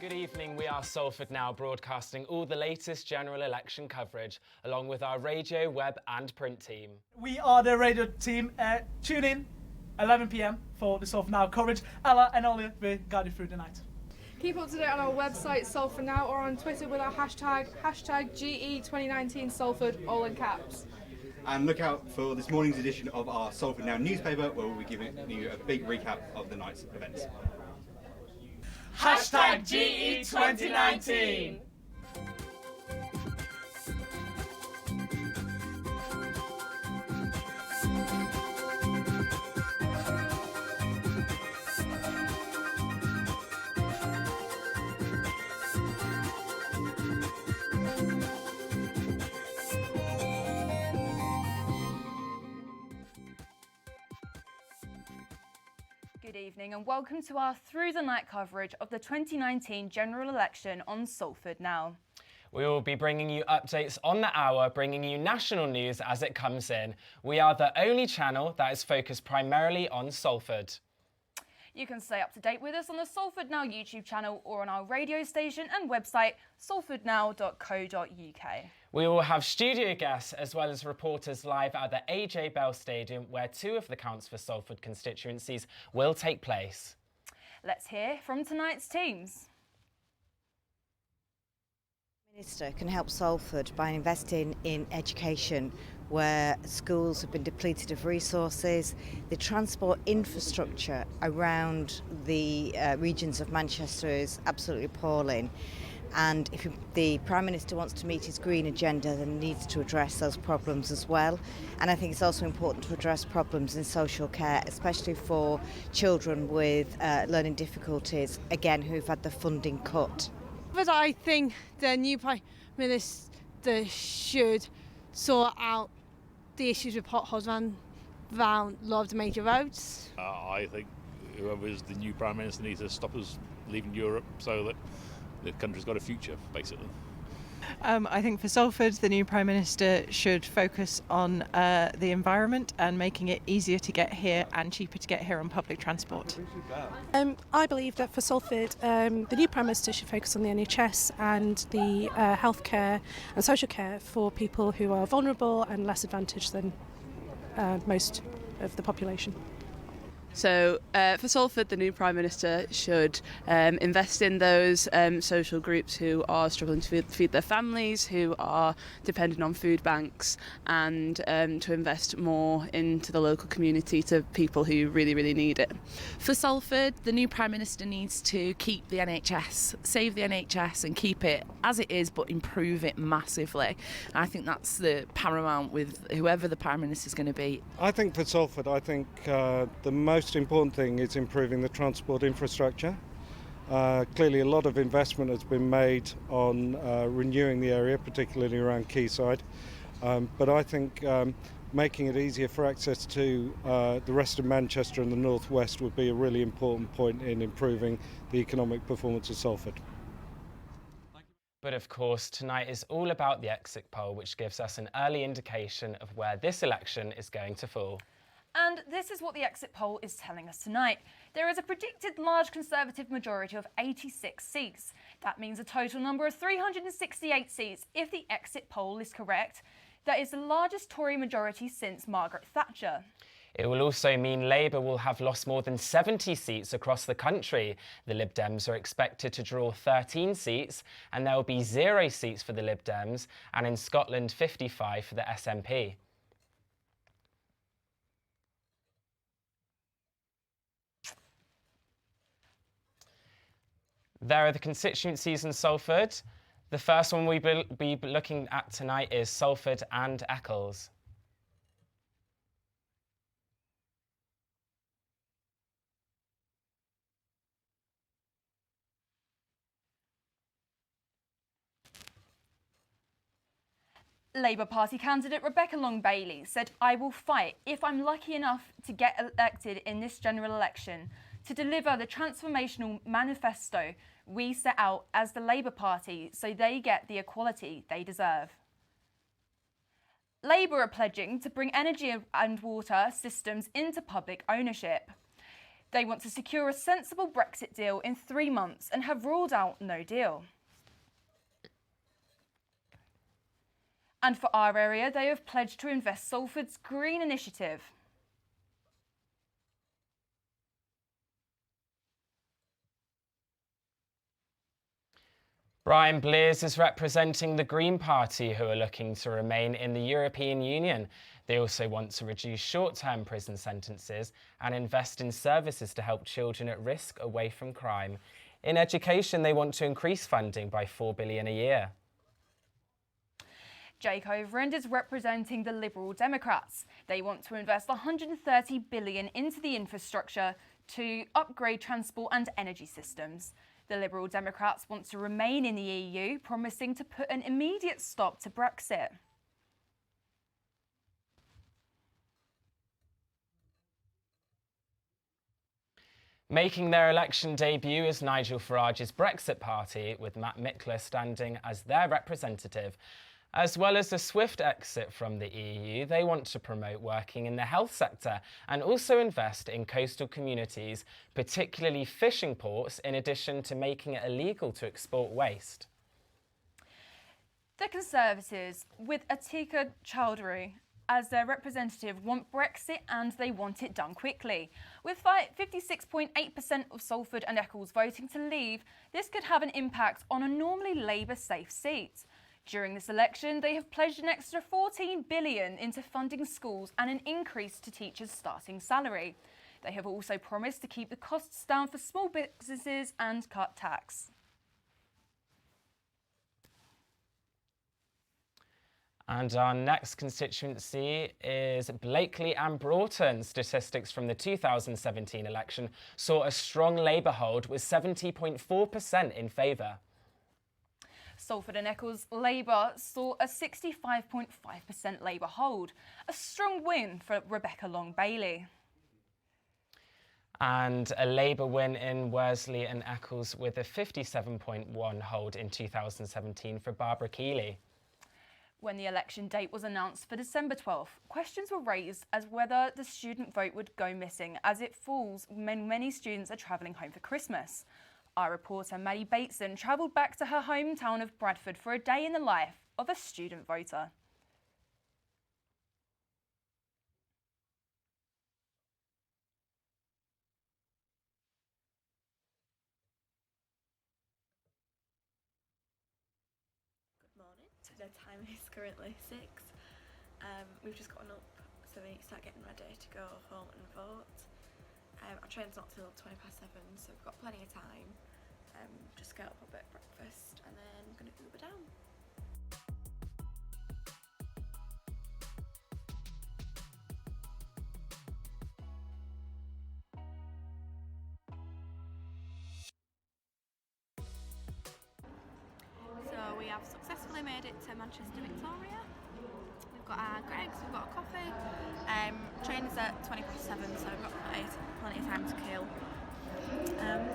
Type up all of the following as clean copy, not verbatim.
Good evening, we are Salford Now, broadcasting all the latest general election coverage, along with our radio, web and print team. We are the radio team. Tune in 11 p.m. for the Salford Now coverage. Ella and Ollie will guide you through the night. Keep up to date on our website, Salford Now, or on Twitter with our hashtag GE2019 Salford, all in caps. And look out for this morning's edition of our Salford Now newspaper, where we'll be giving you a big recap of the night's events. Hashtag GE2019. Good evening and welcome to our Through the Night coverage of the 2019 general election on Salford Now. We will be bringing you updates on the hour, bringing you national news as it comes in. We are the only channel that is focused primarily on Salford. You can stay up to date with us on the Salford Now YouTube channel or on our radio station and website salfordnow.co.uk. We will have studio guests as well as reporters live at the AJ Bell Stadium, where two of the counts for Salford constituencies will take place. Let's hear from tonight's teams. The Minister can help Salford by investing in education, where schools have been depleted of resources. The transport infrastructure around the regions of Manchester is absolutely appalling. And if the Prime Minister wants to meet his green agenda, then he needs to address those problems as well. And I think it's also important to address problems in social care, especially for children with learning difficulties, again, who've had the funding cut. But I think the new Prime Minister should sort out the issues with potholes around a lot of the major roads. I think whoever's the new Prime Minister needs to stop us leaving Europe so that the country's got a future, basically. I think for Salford, the new Prime Minister should focus on the environment and making it easier to get here and cheaper to get here on public transport. I believe that for Salford, the new Prime Minister should focus on the NHS and the healthcare and social care for people who are vulnerable and less advantaged than most of the population. So for Salford, the new Prime Minister should invest in those social groups who are struggling to feed their families, who are dependent on food banks, and to invest more into the local community to people who really, really need it. For Salford, the new Prime Minister needs to keep the NHS, save the NHS and keep it as it is, but improve it massively. I think that's the paramount with whoever the Prime Minister is going to be. I think for Salford, the most important thing is improving the transport infrastructure. Clearly a lot of investment has been made on renewing the area, particularly around Quayside, but I think making it easier for access to the rest of Manchester and the northwest would be a really important point in improving the economic performance of Salford. But of course, tonight is all about the exit poll, which gives us an early indication of where this election is going to fall. And this is what the exit poll is telling us tonight. There is a predicted large Conservative majority of 86 seats. That means a total number of 368 seats if the exit poll is correct. That is the largest Tory majority since Margaret Thatcher. It will also mean Labour will have lost more than 70 seats across the country. The Lib Dems are expected to draw 13 seats, and there will be 0 seats for the Lib Dems, and in Scotland 55 for the SNP. There are the constituencies in Salford. The first one we'll be looking at tonight is Salford and Eccles. Labour Party candidate Rebecca Long-Bailey said, "I will fight if I'm lucky enough to get elected in this general election to deliver the transformational manifesto we set out as the Labour Party so they get the equality they deserve." Labour are pledging to bring energy and water systems into public ownership. They want to secure a sensible Brexit deal in 3 months and have ruled out no deal. And for our area, they have pledged to invest Salford's Green Initiative. Brian Blears is representing the Green Party, who are looking to remain in the European Union. They also want to reduce short-term prison sentences and invest in services to help children at risk away from crime. In education, they want to increase funding by £4 billion a year. Jake Overend is representing the Liberal Democrats. They want to invest £130 billion into the infrastructure to upgrade transport and energy systems. The Liberal Democrats want to remain in the EU, promising to put an immediate stop to Brexit. Making their election debut is Nigel Farage's Brexit Party, with Matt Mickler standing as their representative. As well as a swift exit from the EU, they want to promote working in the health sector and also invest in coastal communities, particularly fishing ports, in addition to making it illegal to export waste. The Conservatives, with Atika Chowdhury as their representative, want Brexit and they want it done quickly. With 56.8% of Salford and Eccles voting to leave, this could have an impact on a normally Labour-safe seat. During this election, they have pledged an extra £14 billion into funding schools and an increase to teachers' starting salary. They have also promised to keep the costs down for small businesses and cut tax. And our next constituency is Blakely and Broughton. Statistics from the 2017 election saw a strong Labour hold, with 70.4% in favour. Salford and Eccles Labour saw a 65.5% Labour hold, a strong win for Rebecca Long-Bailey. And a Labour win in Worsley and Eccles, with a 57.1% hold in 2017 for Barbara Keeley. When the election date was announced for December 12th, questions were raised as whether the student vote would go missing, as it falls when many students are travelling home for Christmas. Our reporter Maddie Bateson travelled back to her hometown of Bradford for a day in the life of a student voter. Good morning. So the time is currently 6. We've just gotten up, so we need to start getting ready to go home and vote. Our train's not till 7:20, so we've got plenty of time. Just get up a bit of breakfast and then I'm going to Uber down. So we have successfully made it to Manchester Victoria. We've got our Greggs, we've got a coffee. Train is at 7:20, so we've got plenty of time to kill. Yeah.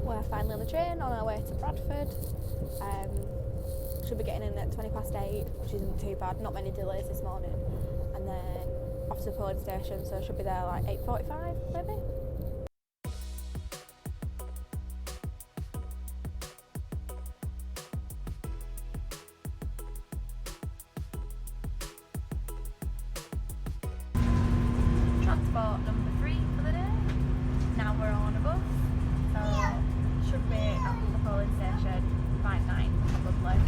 We're finally on the train on our way to Bradford. Should be getting in at 8:20, which isn't too bad, not many delays this morning. And then off to the polling station, so should be there like 8:45 maybe. Transport number 3 for the day. Now we're on a bus, so should be at the polling station by 9 probably.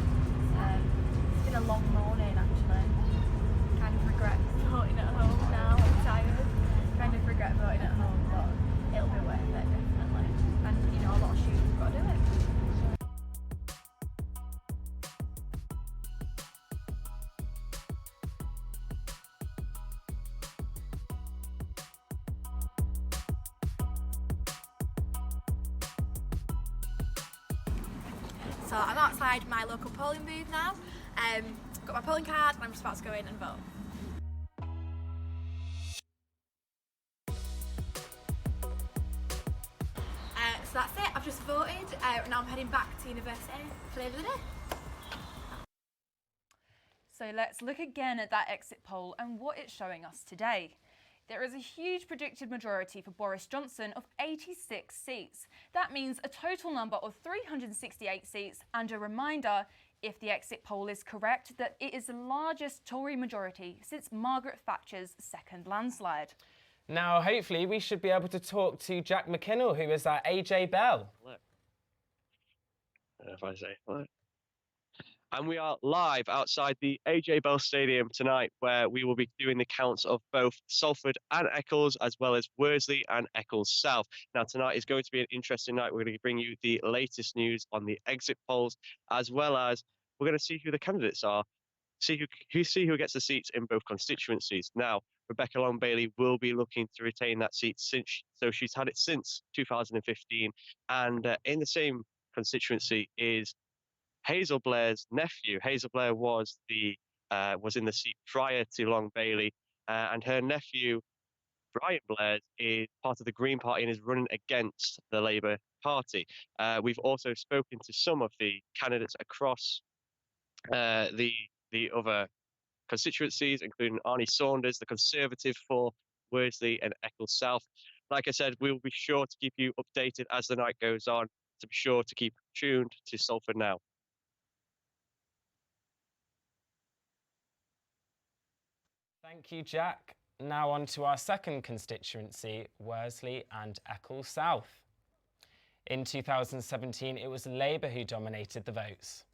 It's been a long morning actually. Kind of regret voting at home now. I'm tired. Kind of regret voting at home, but So I'm outside my local polling booth now. Got my polling card and I'm just about to go in and vote. So that's it, I've just voted. Now I'm heading back to university for the end of the day. So let's look again at that exit poll and what it's showing us today. There is a huge predicted majority for Boris Johnson of 86 seats. That means a total number of 368 seats, and a reminder, if the exit poll is correct, that it is the largest Tory majority since Margaret Thatcher's second landslide. Now, hopefully, we should be able to talk to Jack McKinnell, who is at AJ Bell. If I say hello. And we are live outside the AJ Bell Stadium tonight, where we will be doing the counts of both Salford and Eccles, as well as Worsley and Eccles South. Now, tonight is going to be an interesting night. We're going to bring you the latest news on the exit polls, as well as we're going to see who the candidates are, see who gets the seats in both constituencies. Now, Rebecca Long-Bailey will be looking to retain that seat so she's had it since 2015, and in the same constituency is Hazel Blair's nephew. Hazel Blair was in the seat prior to Long-Bailey, and her nephew Brian Blair is part of the Green Party and is running against the Labour Party. We've also spoken to some of the candidates across the other constituencies, including Arnie Saunders, the Conservative for Worsley and Eccles South. Like I said, we will be sure to keep you updated as the night goes on, so be sure to keep tuned to Salford Now. Thank you, Jack. Now on to our second constituency, Worsley and Eccles South. In 2017, it was Labour who dominated the votes.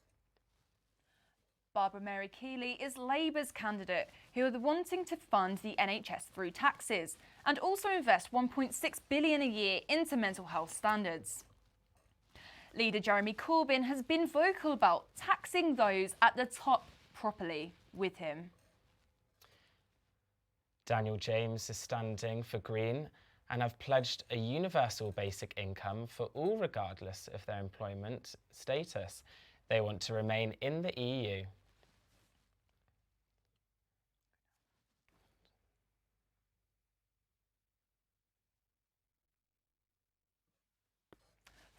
Barbara Mary Keeley is Labour's candidate, who are wanting to fund the NHS through taxes and also invest £1.6 billion a year into mental health standards. Leader Jeremy Corbyn has been vocal about taxing those at the top properly with him. Daniel James is standing for Green and have pledged a universal basic income for all regardless of their employment status. They want to remain in the EU.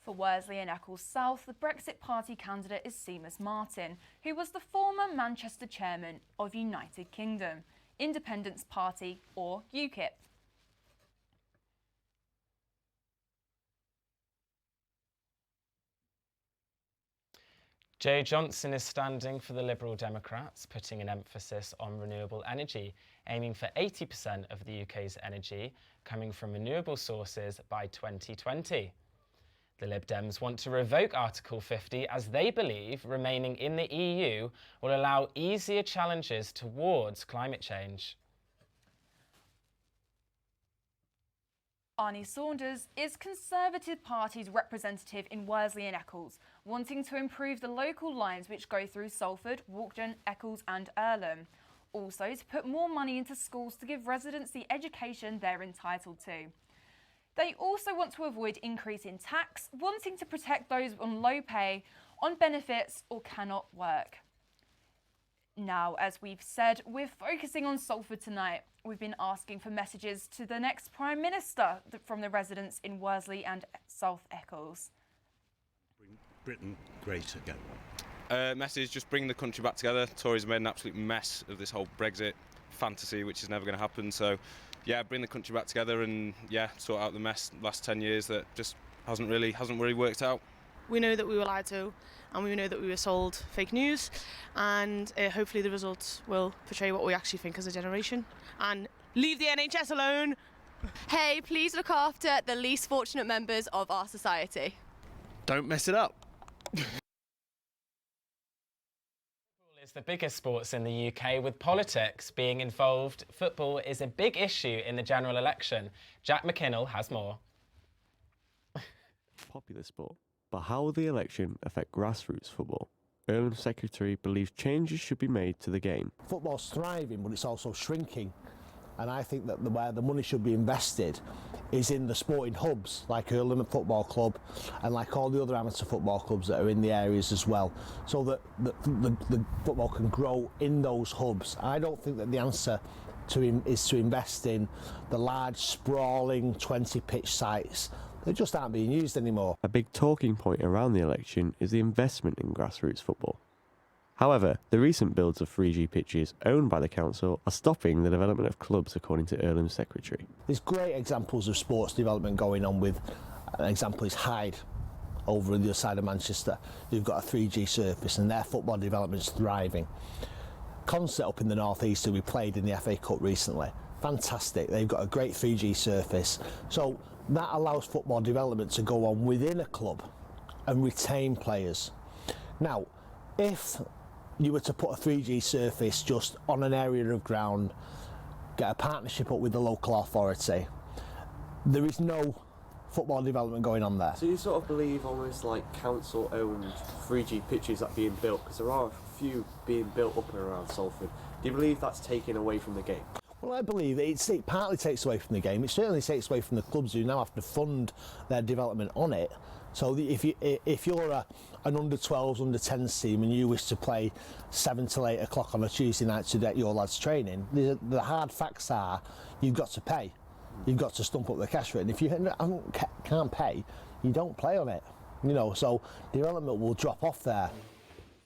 For Worsley and Eccles South, the Brexit Party candidate is Seamus Martin, who was the former Manchester chairman of United Kingdom Independence Party, or UKIP. Jo Johnson is standing for the Liberal Democrats, putting an emphasis on renewable energy, aiming for 80% of the UK's energy coming from renewable sources by 2020. The Lib Dems want to revoke Article 50 as they believe remaining in the EU will allow easier challenges towards climate change. Arnie Saunders is Conservative Party's representative in Worsley and Eccles, wanting to improve the local lines which go through Salford, Walkden, Eccles and Earlham. Also to put more money into schools to give residents the education they're entitled to. They also want to avoid increase in tax, wanting to protect those on low pay, on benefits or cannot work. Now, as we've said, we're focusing on Salford tonight. We've been asking for messages to the next Prime Minister from the residents in Worsley and South Eccles. Bring Britain great again. Message, just bring the country back together. Tories have made an absolute mess of this whole Brexit fantasy, which is never going to happen. So, yeah, bring the country back together and, yeah, sort out the mess last 10 years that just hasn't really worked out. We know that we were lied to and we know that we were sold fake news, and hopefully the results will portray what we actually think as a generation and leave the NHS alone. Hey, please look after the least fortunate members of our society. Don't mess it up. It's the biggest sports in the UK, with politics being involved. Football is a big issue in the general election. Jack McKinnell has more. Popular sport, but how will the election affect grassroots football? Earlham Secretary believes changes should be made to the game. Football's thriving, but it's also shrinking. and I think that where the money should be invested is in the sporting hubs like Earlham Football Club and like all the other amateur football clubs that are in the areas as well, so that the football can grow in those hubs. I don't think that the answer is to invest in the large sprawling 20 pitch sites that just aren't being used anymore. A big talking point around the election is the investment in grassroots football. However, the recent builds of 3G pitches owned by the council are stopping the development of clubs, according to Earlham's secretary. There's great examples of sports development going on with, an example is Hyde over on the other side of Manchester, who've got a 3G surface and their football development's thriving. Concert up in the North East, who we played in the FA Cup recently, fantastic, they've got a great 3G surface. So that allows football development to go on within a club and retain players. Now, if you were to put a 3G surface just on an area of ground, get a partnership up with the local authority, there is no football development going on there. So you sort of believe almost like council-owned 3G pitches that are being built, because there are a few being built up and around Salford. Do you believe that's taken away from the game? Well, I believe it partly takes away from the game. It certainly takes away from the clubs who now have to fund their development on it. So if you're an under-12s, under-10s team and you wish to play 7 till 8 o'clock on a Tuesday night to get your lads training, the hard facts are you've got to pay. You've got to stump up the cash for it. And if you can't pay, you don't play on it. You know, so development will drop off there.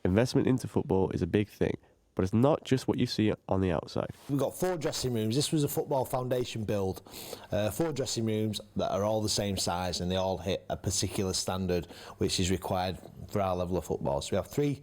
Investment into football is a big thing, but it's not just what you see on the outside. We've got 4 dressing rooms. This was a football foundation build. 4 dressing rooms that are all the same size and they all hit a particular standard which is required for our level of football. So we have three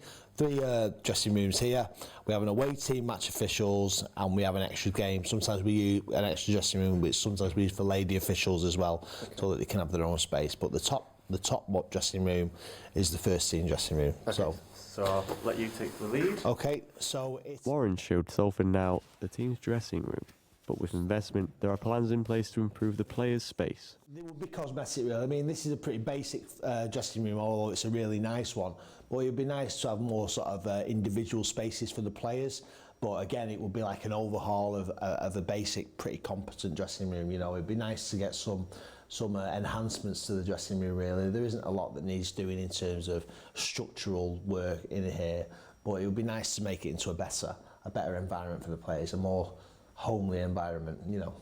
dressing rooms here. We have an away team, match officials, and we have an extra game. Sometimes we use an extra dressing room, which sometimes we use for lady officials as well, so that they can have their own space. But the top dressing room is the first team dressing room. Okay. So I'll let you take the lead. Okay, so Warren showed Salford now the team's dressing room, but with investment, there are plans in place to improve the players' space. There will be cosmetic, really. I mean, this is a pretty basic dressing room, although it's a really nice one. But it would be nice to have more sort of individual spaces for the players. But again, it would be like an overhaul of a basic, pretty competent dressing room. You know, it'd be nice to get some enhancements to the dressing room, really. There isn't a lot that needs doing in terms of structural work in here, but it would be nice to make it into a better environment for the players, a more homely environment, you know.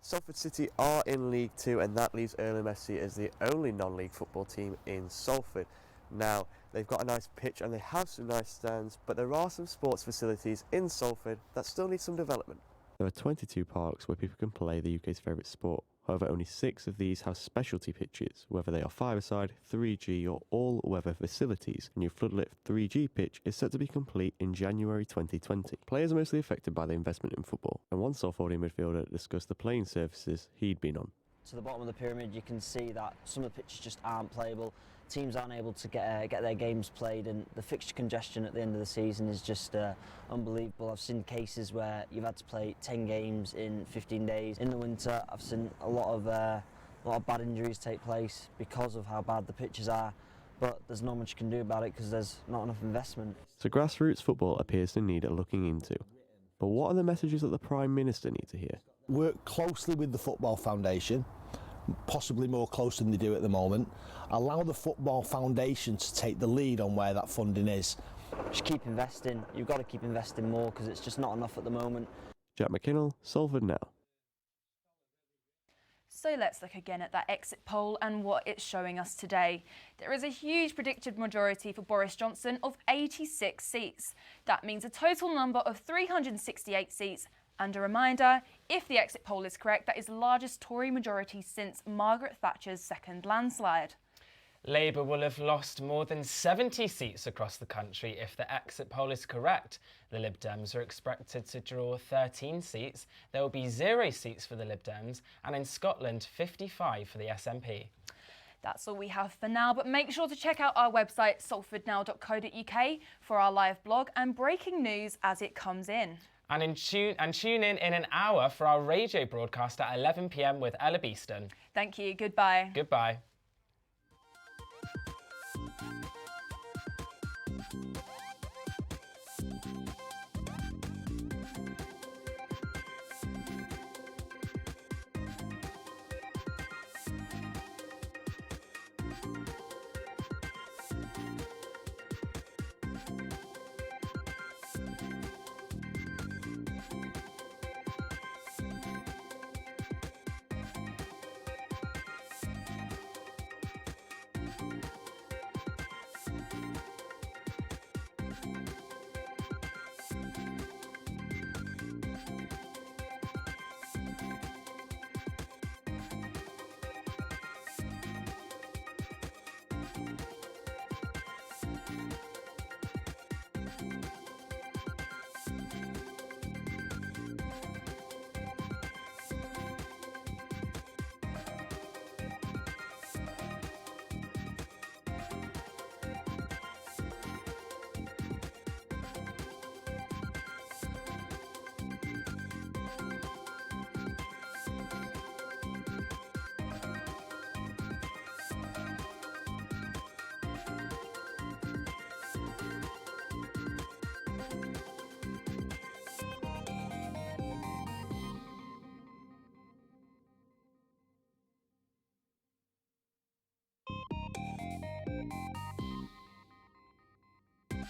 Salford City are in League 2, and that leaves Earlham SC as the only non-league football team in Salford. Now, they've got a nice pitch and they have some nice stands, but there are some sports facilities in Salford that still need some development. There are 22 parks where people can play the UK's favourite sport. However, only 6 of these have specialty pitches, whether they are 5-a-side, 3G or all-weather facilities. A new floodlit 3G pitch is set to be complete in January 2020. Players are mostly affected by the investment in football, and one Salfordian midfielder discussed the playing surfaces he'd been on. To the bottom of the pyramid, you can see that some of the pitches just aren't playable. Teams aren't able to get their games played, and the fixture congestion at the end of the season is just unbelievable. I've seen cases where you've had to play 10 games in 15 days. In the winter, I've seen a lot of bad injuries take place because of how bad the pitches are, but there's not much you can do about it because there's not enough investment. So grassroots football appears to need a looking into. But what are the messages that the Prime Minister needs to hear? Work closely with the Football Foundation, possibly more close than they do at the moment. Allow the Football Foundation to take the lead on where that funding is. Just keep investing. You've got to keep investing more because it's just not enough at the moment. Jack McKinnell, Salford Now. So let's look again at that exit poll and what it's showing us today. There is a huge predicted majority for Boris Johnson of 86 seats. That means a total number of 368 seats. And a reminder, if the exit poll is correct, that is the largest Tory majority since Margaret Thatcher's second landslide. Labour will have lost more than 70 seats across the country if the exit poll is correct. The Lib Dems are expected to draw 13 seats. There will be 0 seats for the Lib Dems, and in Scotland, 55 for the SNP. That's all we have for now, but make sure to check out our website, salfordnow.co.uk, for our live blog and breaking news as it comes in. And tune in an hour for our radio broadcast at 11 p.m. with Ella Beeston. Thank you. Goodbye. Goodbye.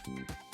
Salford.